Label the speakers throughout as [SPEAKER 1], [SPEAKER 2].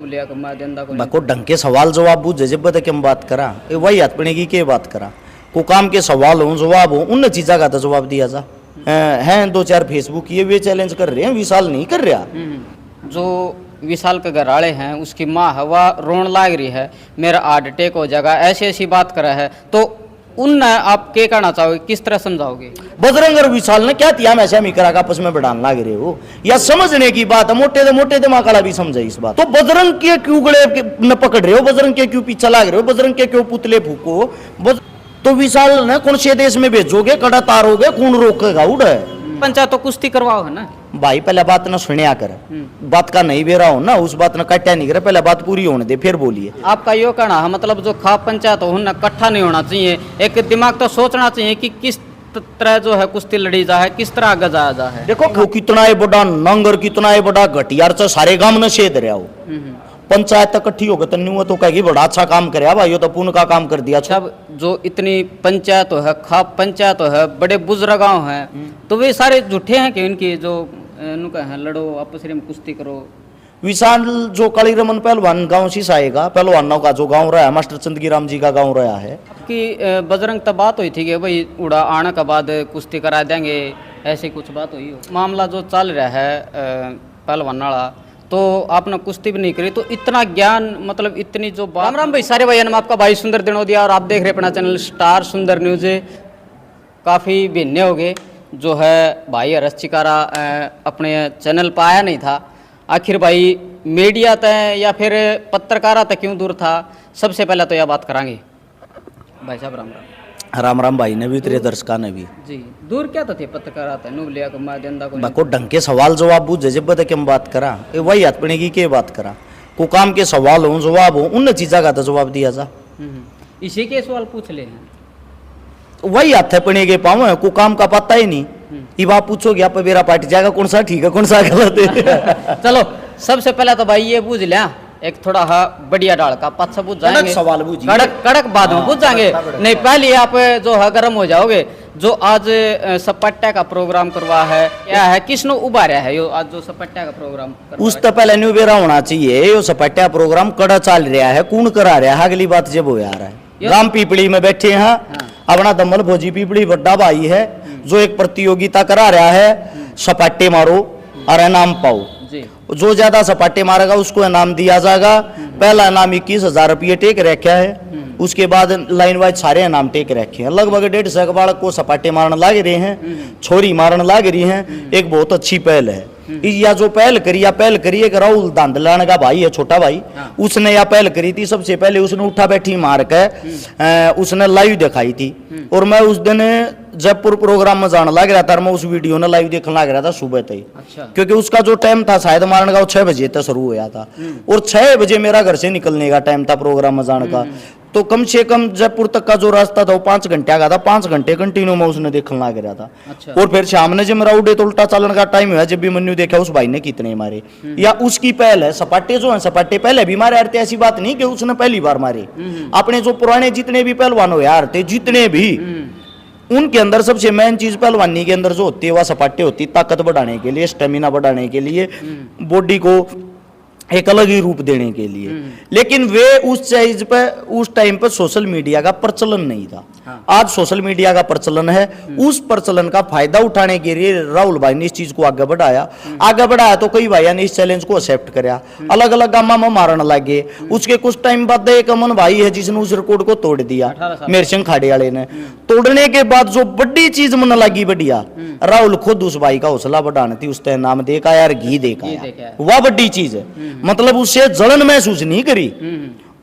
[SPEAKER 1] को ढंग के सवाल जवाब बूझे जब बता हम बात करा वही हाथ पड़े की के बात करा को काम के सवाल हो जवाब हो उन चीज़ा का तो जवाब दिया जा हैं 2-4 फेसबुक ये वे चैलेंज कर रहे हैं विशाल नहीं कर रहा।
[SPEAKER 2] जो विशाल के घराड़े हैं उसकी माँ हवा रोन लाग रही है मेरा हार्ट अटैक हो जाएगा ऐसी ऐसी बात करा है तो उन आप क्या कहना चाहोगे किस तरह समझाओगे?
[SPEAKER 1] बजरंग और विशाल ने क्या तिया में ऐसा मिकरा का आपस में बढ़ान लाग रहे हो या समझने की बात है मोटे दिमाग वाला भी समझे इस बात तो बजरंग के क्यों गले न पकड़ रहे हो बजरंग के क्यों पीछे लाग रहे हो बजरंग के क्यों पुतले फूको तो विशाल ने कौन से देश में भेजोगे कड़ा तारोगे कौन रोकेगा उड़
[SPEAKER 2] पंचायत तो कुश्ती करवाओ है ना भाई
[SPEAKER 1] पहले बात न सुनिया कर बात का नहीं बेरा हो ना उस बात न कट्या नहीं करे पहले बात पूरी होने दे फिर बोलिए।
[SPEAKER 2] आपका यो कहना है मतलब जो खाप पंचायत हो ना इकट्ठा नहीं होना चाहिए एक दिमाग तो सोचना चाहिए कि किस तरह जो है कुश्ती लड़ी जा है किस तरह आगे जाया जा है।
[SPEAKER 1] देखो वो कितना है बड़ा नंगर कितना है बड़ा घटियार सारे गांव ने छेद रहा हो पंचायत तक इकट्ठी होकर तन्नी तो कहेगी बड़ा अच्छा काम करे भाई ये तो पुण्य का काम कर दिया।
[SPEAKER 2] सब जो इतनी पंचायत है खाप पंचायत है बड़े बुजुर्ग गाँव है तो वे सारे झूठे हैं कि इनकी जो है लड़ो आपस में कुश्ती करो।
[SPEAKER 1] विशाल जो काली रमन पहलवान गांव से आएगा पहलवानों का जो गांव रहा है मास्टर चंदगी राम जी का गांव रहा है
[SPEAKER 2] कि बजरंग तब बात हुई थी कि भाई उड़ा आने के बाद कुश्ती करा देंगे ऐसी कुछ बात हुई हो मामला जो चल रहा है पहलवान वाला तो आपने कुश्ती भी नहीं करी तो इतना ज्ञान मतलब इतनी जो राम राम भाई सारे भाई हम आपका भाई सुंदर दिनोदिया और आप देख रहे अपना चैनल स्टार सुंदर न्यूज़। काफ़ी भिन्न हो गए जो है भाई हरस चिकारा अपने चैनल पर आया नहीं था आखिर भाई मीडिया तय या फिर पत्रकारा तक क्यों दूर था सबसे पहले तो यह बात करांगे भाई साहब राम
[SPEAKER 1] राम राम भाई ने भी तेरे दर्शका ने भी
[SPEAKER 2] जी दूर क्या तो थे पत्रकारा नुबलिया को माध्यंदा
[SPEAKER 1] को ढंग के सवाल जवाब बूझे जब बता हम बात करा वही हाथ पड़े की के बात करा को काम के सवाल हो जवाब हो उन चीज़ा का तो जवाब दिया जा।
[SPEAKER 2] इसी के सवाल पूछ ले
[SPEAKER 1] वही हाथ पड़े के पाओ को काम का पता ही नहीं ये बात पूछोगे आप मेरा पार्टी जाएगा कौन सा ठीक है कौन सा गलत है।
[SPEAKER 2] चलो सबसे पहले तो भाई ये बूझ लिया एक थोड़ा बढ़िया डाल का पाँच बुझ जाएंगे
[SPEAKER 1] सवाल
[SPEAKER 2] कड़क बाद में बुझ जाएंगे नहीं पहले आप जो है गर्म हो जाओगे जो आज सपट्टा का प्रोग्राम करवा है क्या है किसने उबारा है यो आज जो सपट्टा का प्रोग्राम
[SPEAKER 1] उस तो पहले न्यू बेरा होना चाहिए यो सपट्टा प्रोग्राम कड़ा चल रहा है कौन करा रहा है अगली बात जब हो यार है राम पीपड़ी में बैठे हैं अपना दमल भोजी पीपड़ी बड्डा भाई है जो एक प्रतियोगिता करा रहा है सपाटे मारो और इनाम पाओ जो ज्यादा सपाटे मारेगा उसको इनाम दिया जाएगा। पहला इनाम 21,000 रुपये टेक रखा है उसके बाद लाइन वाइज सारे इनाम टेक रखे हैं लगभग 150 बालक को सपाटे मारने लाग रहे हैं छोरी मारने लाग रही हैं एक बहुत अच्छी पहल है या जो पहल करी एक राहुल धांधलान का भाई है छोटा भाई उसने यह पहल करी थी सबसे पहले उसने उठा बैठी मार के उसने लाइव दिखाई थी और मैं उस दिन जयपुर प्रोग्राम में जाने लग रहा था मैं उस वीडियो ने लाइव देखने लग रहा था सुबह तक
[SPEAKER 2] अच्छा।
[SPEAKER 1] क्योंकि उसका जो टाइम था शायद मारने का वो 6 बजे तक शुरू हुआ था और 6 बजे मेरा घर से निकलने का टाइम था प्रोग्राम में जाने का तो कम से कम जयपुर तक का जो रास्ता था वो 5 घंटे का था 5 घंटे कंटिन्यू में उसने देखने लग रहा था अच्छा। और फिर शाम ने जब मेरा उड़े तो उल्टा चलन का टाइम हुआ जब भी मनु देखा उस भाई ने कितने मारे या उसकी पहल है सपाटे जो है सपाटे पहले भी मारे हारते ऐसी बात नहीं कि उसने पहली बार मारे अपने जो पुराने जितने भी पहलवान हो हारते जितने भी उनके अंदर सबसे मेन चीज पहलवानी के अंदर जो होती है वह सपाटे होती है ताकत बढ़ाने के लिए स्टेमिना बढ़ाने के लिए बॉडी को एक अलग ही रूप देने के लिए लेकिन वे उस चीज पे उस टाइम पे सोशल मीडिया का प्रचलन नहीं था आज सोशल मीडिया का प्रचलन है उस प्रचलन का फायदा उठाने के लिए राहुल भाई ने इस चीज को आगे बढ़ाया तो कई भाइयों ने इस चैलेंज को एक्सेप्ट कराया अलग अलग गामा में मारने लगे उसके कुछ टाइम बाद एक अमन भाई है जिसने उस रिकॉर्ड को तोड़ दिया मेरे सिंह खाड़े वाले ने तोड़ने के बाद जो बड़ी चीज मन लगी बढ़िया राहुल खुद उस भाई का हौसला बढ़ाने थी उसने नाम देखा यार घी देखा वह बड़ी चीज है मतलब उससे जलन महसूस नहीं करी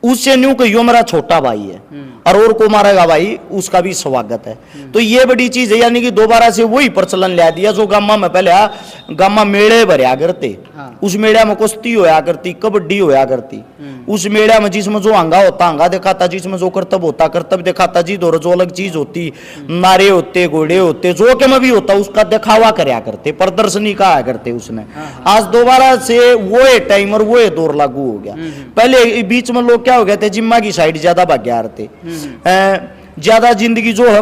[SPEAKER 1] उससे न्यू कहियो मेरा छोटा भाई है और को मारेगा भाई उसका भी स्वागत है तो ये बड़ी चीज है यानी कि दोबारा से वही प्रचलन ला दिया जो गामा में पहले गामा मेले भरया करते उस मेड़ा में कुश्ती होया करती कबड्डी होया करती उस मेड़ा में जिसमें जो हंगा होता हंगा दिखाता जिसमें जो कर्तव्य होता कर्तव्य दिखाता जी दो जो अलग चीज होती नारे होते घोड़े होते जो के में भी होता उसका दिखावा करया करते प्रदर्शनी कहा करते उसने आज दोबारा से वो टाइम और वो दौर लागू हो गया पहले बीच में लोग क्या हो गए थे जिम्मा की साइड ज्यादा भाग थे ज्यादा जिंदगी जो है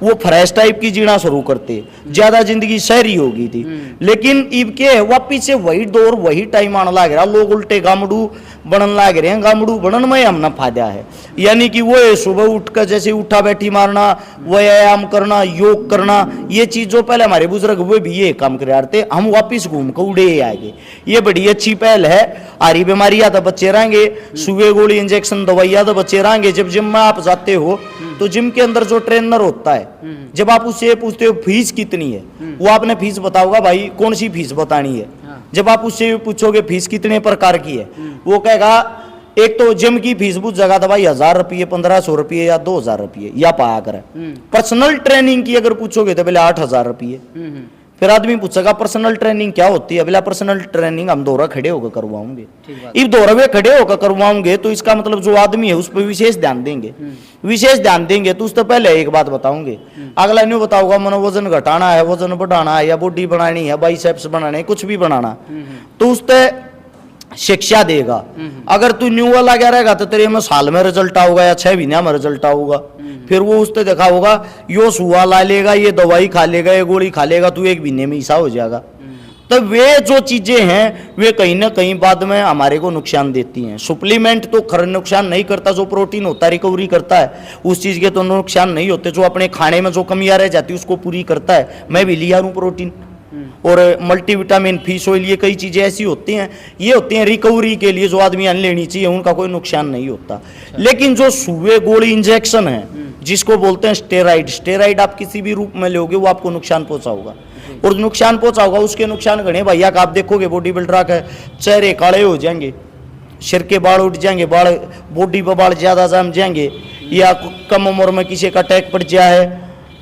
[SPEAKER 1] वो फ्रेश टाइप की जीना शुरू करते, ज्यादा जिंदगी शहरी हो गई थी। लेकिन इब के वापिस से वही दौर वही टाइम आने लग रहा, लोग उल्टे गामड़ू बनन लग रहे हैं। गामड़ू बनन में हमने फायदा है, यानी कि वो सुबह उठकर जैसे उठा बैठी मारना, व्यायाम करना, योग करना, ये चीज जो पहले हमारे बुजुर्ग वो भी ये काम कर थे, हम वापिस घूम कर उड़े आएंगे। ये बड़ी अच्छी पहल है। आरी बीमारियां तो बच्चे रहेंगे, सुबह गोली इंजेक्शन दवाइयां तो बच्चे रहेंगे। जब जिम में आप जाते हो तो जिम के अंदर जो ट्रेनर होता है, जब आप उससे पूछते हो फीस कितनी है, वो आपने फीस बताओगा भाई कौन सी फीस बतानी है। जब आप उससे पूछोगे फीस कितने प्रकार की है, वो कहेगा एक तो जिम की फीस पूछ जगह तो भाई 1000 रुपये, 1500 रुपये या 2000 रुपये या पाया करे। पर्सनल ट्रेनिंग की अगर पूछोगे तो पहले 8000 रुपये। फिर आदमी पूछेगा पर्सनल ट्रेनिंग क्या होती है, बोला पर्सनल ट्रेनिंग हम दोहरा खड़े होकर करवाओगे। इब दोहरा वे खड़े होकर करवाओगे तो इसका मतलब जो आदमी है उस पर विशेष ध्यान देंगे, विशेष ध्यान देंगे। तो उससे पहले एक बात बताऊंगे, अगला नहीं बताऊंगा मन वजन घटाना है, वजन बढ़ाना है, या बॉडी बनानी है, बाइसेप्स बनाने, कुछ भी बनाना, तो उससे शिक्षा देगा। अगर तू न्यू वाला क्या रहेगा तो तेरे में साल में रिजल्ट आऊगा या 6 महीने में रिजल्ट आऊगा। फिर वो उससे देखा होगा यो सुआ ला लेगा, ये दवाई खा लेगा, ये गोली खा लेगा, तू 1 महीने में ईसा हो जाएगा। तो वे जो चीजें हैं वे कहीं ना कहीं बाद में हमारे को नुकसान देती हैं। सप्लीमेंट तो खर नुकसान नहीं करता, जो प्रोटीन होता है रिकवरी करता है, उस चीज के तो नुकसान नहीं होते। जो अपने खाने में जो कमियां रह जाती है उसको पूरी करता है। मैं भी लिया हूँ प्रोटीन और मल्टीविटामिन, फिश ऑयल, ये कई चीजें ऐसी होती हैं, ये होती हैं रिकवरी के लिए, जो आदमी लेनी चाहिए, उनका कोई नुकसान नहीं होता। लेकिन जो सुबह गोली इंजेक्शन है जिसको बोलते हैं स्टेरॉइड, स्टेरॉइड आप किसी भी रूप में लोगे वो आपको नुकसान पहुंचाओगा, और नुकसान पहुंचाओगा। उसके नुकसान घने भैया का आप देखोगे, बॉडी बिल्डर के चेहरे काले हो जाएंगे, सिर के बाल उठ जाएंगे, बाल बॉडी पर बाल ज्यादा जम जाएंगे, या कम उम्र में किसी का अटैक पड़ जाए,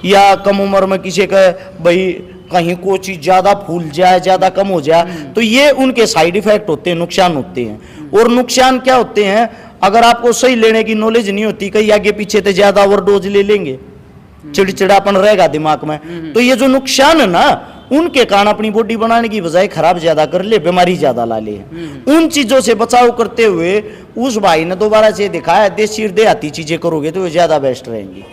[SPEAKER 1] या कम उम्र में किसी का भाई कहीं कोई चीज ज्यादा फूल जाए, ज्यादा कम हो जाए, तो ये उनके साइड इफेक्ट होते हैं, नुकसान होते हैं। और नुकसान क्या होते हैं, अगर आपको सही लेने की नॉलेज नहीं होती, कहीं आगे पीछे तो ज्यादा ओवरडोज ले लेंगे, चिड़चिड़ापन रहेगा दिमाग में, तो ये जो नुकसान है ना, उनके कारण अपनी बॉडी बनाने की बजाय खराब ज्यादा कर ले, बीमारी ज्यादा ला ले। उन चीजों से बचाव करते हुए उस भाई ने दोबारा से दिखाया देसी देहाती चीजें करोगे तो ज्यादा बेस्ट रहेंगी।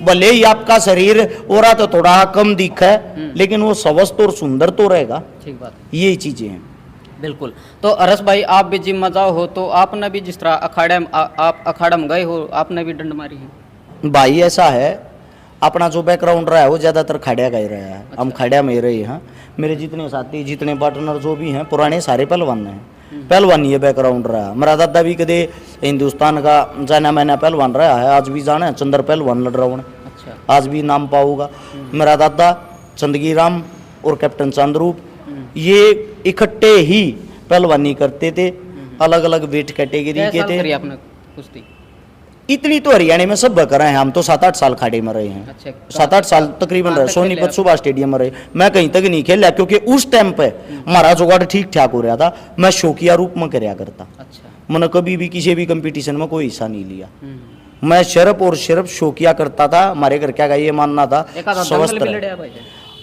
[SPEAKER 1] भले ही आपका शरीर और तो थोड़ा कम दिखा है, लेकिन वो स्वस्थ और सुंदर तो रहेगा।
[SPEAKER 2] ठीक बात है,
[SPEAKER 1] यही चीजें हैं।
[SPEAKER 2] बिल्कुल। तो अरस भाई आप भी जिम में जाओ हो, तो आपने भी जिस तरह अखाड़े में आप अखाड़ा में गए हो, आपने भी डंड मारी है?
[SPEAKER 1] भाई ऐसा है, अपना जो बैकग्राउंड रहा है वो ज्यादातर खड़िया का ही रहा है। हम खड़िया में ही रहे हैं। मेरे जितने साथी, जितने पार्टनर जो भी हैं, पुराने सारे पहलवान हैं। पहलवान ये बैकग्राउंड रहा। मेरा दादा भी कदे हिंदुस्तान का जाना मैंने पहलवान रहा है, आज भी जाना है, चंद्र पहलवान लड़ रहा हूँ, आज भी नाम पाऊंगा। मेरा दादा चंदगी राम और कैप्टन चांदरूप ये इकट्ठे ही पहलवानी करते थे, अलग अलग वेट कैटेगरी के थे।
[SPEAKER 2] आपने कुश्ती
[SPEAKER 1] इतनी तो हरियाणा में सब करा है, हम तो 7-8 साल खाड़े में रहे हैं।
[SPEAKER 2] अच्छा,
[SPEAKER 1] 7-8 साल तकरीबन रहे, सोनीपत सुभाष स्टेडियम में रहे। मैं कहीं तक नहीं खेला क्योंकि उस टाइम पे हमारा जुगाड़ ठीक ठाक हो रहा था। मैं शौकिया रूप में करया करता।
[SPEAKER 2] अच्छा,
[SPEAKER 1] मैंने कभी भी किसी भी कंपटीशन में कोई हिस्सा नहीं लिया। मैं सिर्फ और सिर्फ शौकिया करता था। हमारे घर क्या का ये मानना था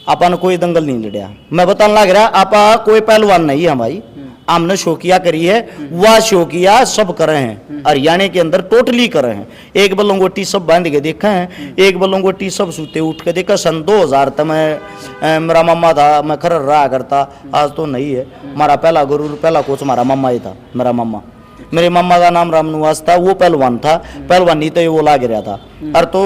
[SPEAKER 1] अपन कोई दंगल नहीं लड़िया। मैं बताने लग रहा आपा कोई पहलवान नहीं है भाई, हमने शौकिया करी है। वह शौकिया सब करे हैं हरियाणा के अंदर, टोटली करे हैं। एक बल्लंगोटी सब बांध के देखा है, एक बल्लंगोटी सब सूते उठ के देखा। सन 2000 तक मैं मेरा मामा था, मैं खर रहा करता, आज तो नहीं है। हमारा पहला गुरु, पहला कोच हमारा मामा ही था। मेरा मामा, मेरे मामा का नाम रामनिवास था, वो पहलवान था। पहलवानी तो वो लाग रहा था। और तो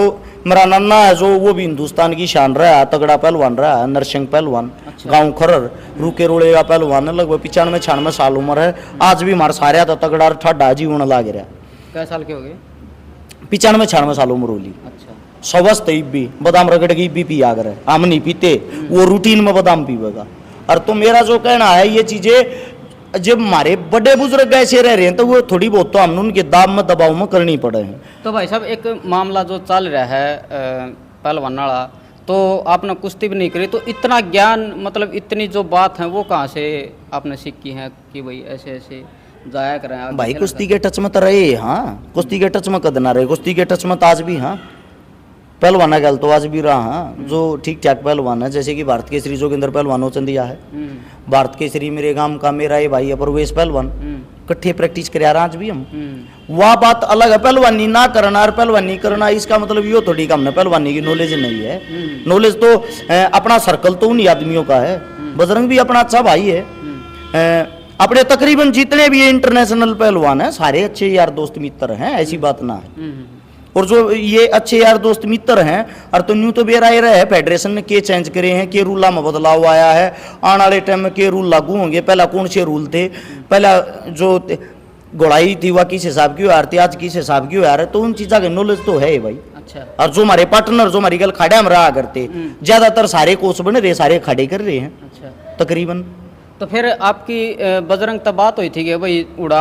[SPEAKER 1] मेरा नन्ना है जो, वो भी हिंदुस्तान की शान रहा है, तगड़ा पहलवान रहा है, नरसिंह पहलवान। अच्छा। गाँव खरर रूके रोड़े का पहलवान है, लगभग 95-96 साल उम्र है। आज भी हमारा सारे था तगड़ा ठाडा जीवन लाग रहा।
[SPEAKER 2] क्या साल के हो गए?
[SPEAKER 1] 95-96 साल उम्र होली।
[SPEAKER 2] अच्छा,
[SPEAKER 1] स्वस्थ भी बादाम रगड़ के भी पिया करे, हम नहीं पीते, वो रूटीन में बादाम पीवेगा। और तो मेरा जो कहना है, ये चीजें जब हमारे बड़े बुजुर्ग ऐसे रह रहे हैं तो वो थोड़ी बहुत तो हमने उनके दाब में दबाव में करनी पड़े हैं।
[SPEAKER 2] तो भाई साहब एक मामला जो चल रहा है पहलवान वाला, तो आपने कुश्ती भी नहीं करी, तो इतना ज्ञान मतलब इतनी जो बात है वो कहाँ से आपने सीखी है कि भाई ऐसे ऐसे जाया करें?
[SPEAKER 1] भाई कुश्ती के टच में तो रहे, हाँ कुश्ती के टच में कद ना रहे, कुश्ती के टच में तो आज भी हाँ पहलवाना गल तो आज भी रहा। हाँ जो ठीक ठाक पहलवान है, जैसे कि भारत केसरी जोगिंदर पहलवान हो चंदिया है। भारत केसरी मेरे गांव का मेरा ये भाई है परवेश पहलवान, कट्ठे प्रैक्टिस कर आज भी हम। वह बात अलग है, पहलवानी ना करना और पहलवानी करना, इसका मतलब यो थोड़ी कि हमने पहलवानी की नॉलेज नहीं है। नॉलेज तो अपना सर्कल तो उन्हीं आदमियों का है। बजरंग भी अपना अच्छा भाई है। अपने तकरीबन जितने भी इंटरनेशनल पहलवान हैं सारे अच्छे यार दोस्त मित्र हैं, ऐसी बात ना है। और जो ये अच्छे यार दोस्त मित्र हैं और तो न्यू तो बेरा रहे है, फेडरेशन ने के चेंज करे हैं, के रूल में बदलाव आया है, आने वाले टाइम में के रूल लागू होंगे। पहला कौन से रूल थे, पहला जो घोड़ाई थी वह किस हिसाब की हार थी, आज किस हिसाब की हार है, तो उन चीज़ों की नॉलेज तो है भाई।
[SPEAKER 2] अच्छा।
[SPEAKER 1] और जो हमारे पार्टनर जो हमारी गल खाड़ा में रहा करते, ज्यादातर सारे कोच बने रहे, सारे खड़े कर रहे हैं।
[SPEAKER 2] अच्छा।
[SPEAKER 1] तकरीबन
[SPEAKER 2] तो फिर आपकी बजरंग तब बात हुई थी कि भाई उड़ा